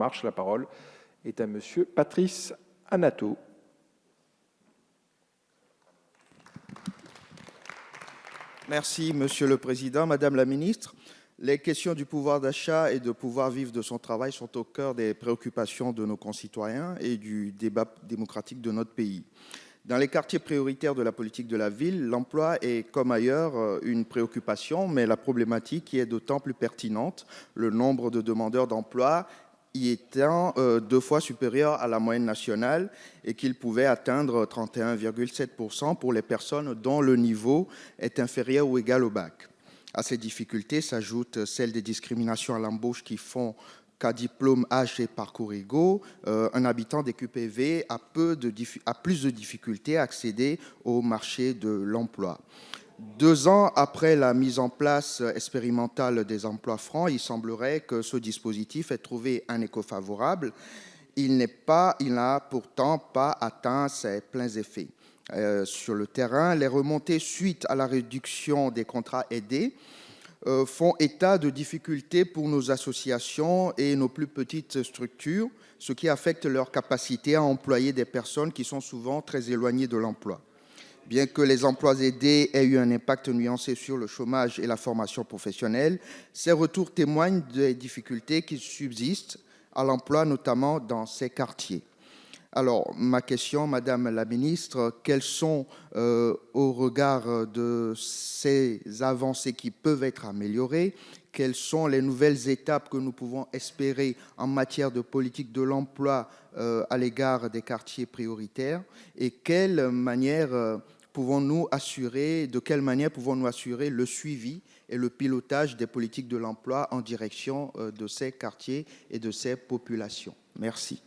Marche, la parole est à Monsieur Patrice Anato. Merci, Monsieur le Président. Madame la Ministre, les questions du pouvoir d'achat et de pouvoir vivre de son travail sont au cœur des préoccupations de nos concitoyens et du débat démocratique de notre pays. Dans les quartiers prioritaires de la politique de la ville, l'emploi est, comme ailleurs, une préoccupation, mais la problématique y est d'autant plus pertinente, le nombre de demandeurs d'emploi y étant 2 fois supérieur à la moyenne nationale et qu'il pouvait atteindre 31,7% pour les personnes dont le niveau est inférieur ou égal au bac. À ces difficultés s'ajoutent celles des discriminations à l'embauche qui font qu'à diplôme, âge et parcours égaux, un habitant des QPV a plus de difficultés à accéder au marché de l'emploi. 2 ans après la mise en place expérimentale des emplois francs, il semblerait que ce dispositif ait trouvé un écho favorable. Il n'a pourtant pas atteint ses pleins effets. Sur le terrain, les remontées suite à la réduction des contrats aidés font état de difficultés pour nos associations et nos plus petites structures, ce qui affecte leur capacité à employer des personnes qui sont souvent très éloignées de l'emploi. Bien que les emplois aidés aient eu un impact nuancé sur le chômage et la formation professionnelle, ces retours témoignent des difficultés qui subsistent à l'emploi, notamment dans ces quartiers. Alors, ma question, Madame la Ministre, quelles sont, au regard de ces avancées qui peuvent être améliorées, quelles sont les nouvelles étapes que nous pouvons espérer en matière de politique de l'emploi à l'égard des quartiers prioritaires et de quelle manière pouvons-nous assurer le suivi et le pilotage des politiques de l'emploi en direction de ces quartiers et de ces populations? Merci.